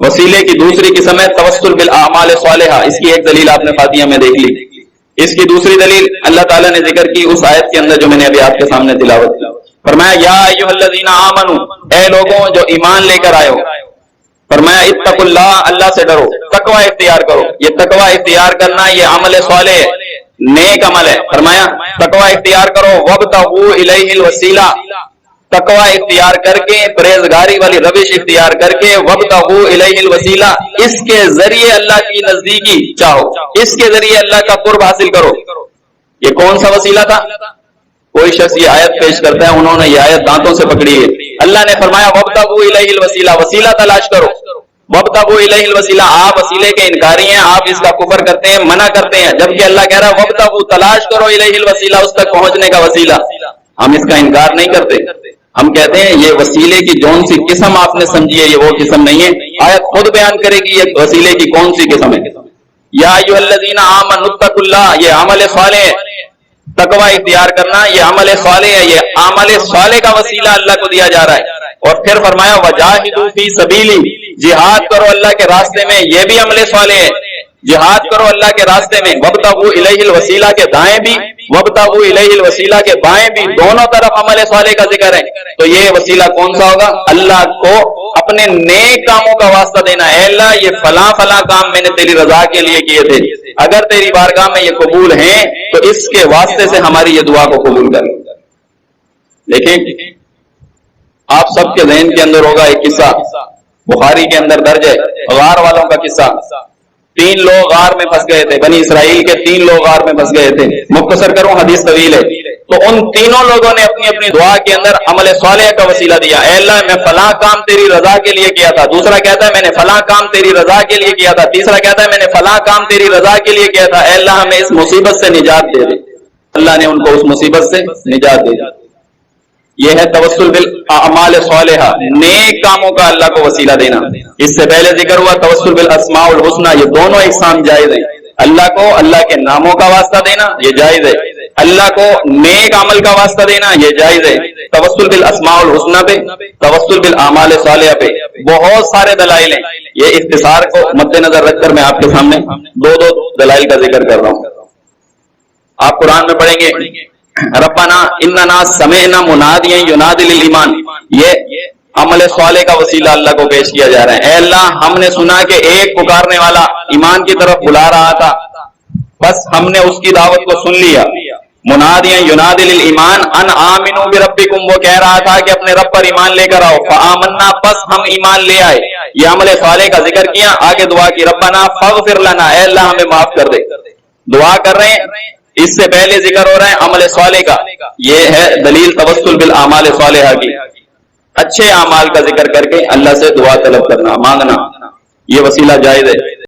वसीले की दूसरी किस्म है तवस्सुल बिल आमाल सालिहा। इसकी एक दलील आपने फातिहा में देख ली। इसकी दूसरी दलील अल्लाह ताला ने जिक्र की उस आयत के अंदर जो मैंने अभी आपके सामने तिलावत की। फरमाया या अय्युहल्लज़ीना आमनू, ए लोगों जो ईमान लेकर आए हो, फरमाया इत्तकुल्लाह, अल्लाह से डरो, तकवा इख्तियार करो। ये तकवा इख्तियार करना ये अमल सालेह है, नेक अमल है। फरमाया तकवा इख्तियार करो, वब्तगू इलैहिल वसीला, तकवा इख्तियार करके, परहेजगारी वाली रविश इख्तियार करके, वब्तगू इलैहिल वसीला, इसके जरिए अल्लाह की नजदीकी चाहो, इसके जरिए अल्लाह का कुर्ब हासिल करो। ये कौन सा वसीला था? कोई शख्स ये आयत पेश करता है, उन्होंने ये आयत दांतों से पकड़ी है। अल्लाह ने फरमाया वब्तगू इलैहिल वसीला, वसीला तलाश करो। वब्तगू इलैहिल वसीला, आप वसीले के इनकारी हैं, आप इसका कुफर करते हैं, मना करते हैं, जबकि अल्लाह कह रहा है वब्तगू, तलाश करो इलैहिल वसीला, उस तक पहुंचने का वसीला। हम इसका इनकार नहीं करते, हम कहते हैं ये वसीले की जौन सी किस्म आपने समझी है ये वो किस्म नहीं है। आयत खुद बयान करेगी ये वसीले की कौन सी किस्म है। या अय्युहल्लज़ीना आमनुत्तकुल्लाह, ये अमल सालेह, तकवा इख्तियार करना ये अमल सालेह है, ये अमल सालेह का वसीला अल्लाह को दिया जा रहा है। और फिर फरमाया वजाहिदू फी सबीली, जिहाद करो अल्लाह के रास्ते में, ये भी अमल सालेह है, जिहाद करो अल्लाह के रास्ते में। वब्तगू इलैहिल वसीला के दाएं भी, वब्तगू इलैहिल वसीला के बाएं भी, दोनों तरफ अमल सालेह का जिक्र है। तो ये वसीला कौन सा होगा? अल्लाह को अपने नेक कामों का वास्ता देना है। अल्लाह ये फला फला काम मैंने तेरी रजा के लिए किए थे, अगर तेरी बारगाह में ये कबूल हैं तो इसके वास्ते से हमारी ये दुआ को कबूल कर। देखिए आप सबके ज़हन के अंदर होगा एक किस्सा, बुखारी के अंदर दर्ज है, गार वालों का किस्सा। 3 लोग गार में फंस गए थे, बनी इसराइल के 3 लोग गार में फंस गए थे। मुख्तसर करूं, हदीस तवील है। तो उन तीनों लोगों ने अपनी अपनी दुआ के अंदर अमल सालेह का वसीला दिया। ऐ अल्लाह मैं फला काम तेरी रजा के लिए किया था, दूसरा कहता है मैंने फला काम तेरी रजा के लिए किया था, तीसरा कहता है मैंने फला काम तेरी रजा के लिए किया था। ऐ अल्लाह हमें इस मुसीबत से निजात दे दे। अल्लाह ने उनको उस मुसीबत से निजात दे दी। यह है तवस्सुल बिल अमाल सालिहा, नेक कामों का अल्लाह को वसीला देना। इससे पहले जिक्र हुआ तवस्सुल बिल अस्माउल हुस्ना, ये दोनों एक साथ जायज है। अल्लाह को अल्लाह के नामों का वास्ता देना ये जायज है, अल्लाह को नेक अमल का वास्ता देना ये जायज है। तवस्सुल बिल अस्माउल हुस्ना पे, तवस्सुल बिल अमाल सालिहा पे बहुत सारे दलाइल हैं। ये इख्तिसार को मद्देनजर रखकर मैं आपके सामने 2 दलाइल का जिक्र कर रहा हूं। आप कुरान में पढ़ेंगे रब्बना इन्नना समेना मुनादियन युनादी लिल ईमान, ये अमल सालेह का वसीला अल्लाह को पेश किया जा रहा है। ऐ अल्लाह हमने सुना कि एक पुकारने वाला ईमान की तरफ बुला रहा था, बस हमने उसकी दावत को सुन लिया। मुनादियन युनादी लिल ईमान अन आमिनू बिरब्बिकुम, वो कह रहा था कि अपने रब पर ईमान लेकर आओ। फआमन्ना, बस हम ईमान ले आए। ये अमल सालेह का जिक्र किया, आगे दुआ की रब्बना फगफिर लना, ऐ अल्लाह हमें माफ कर दे। दुआ कर रहे हैं, इससे पहले जिक्र हो रहा है अमल सालेह का। ये है दलील तवस्सुल बिल आमाल सालिहा की, अच्छे अमाल का जिक्र करके अल्लाह से दुआ तलब करना, मांगना, ये वसीला जायज है।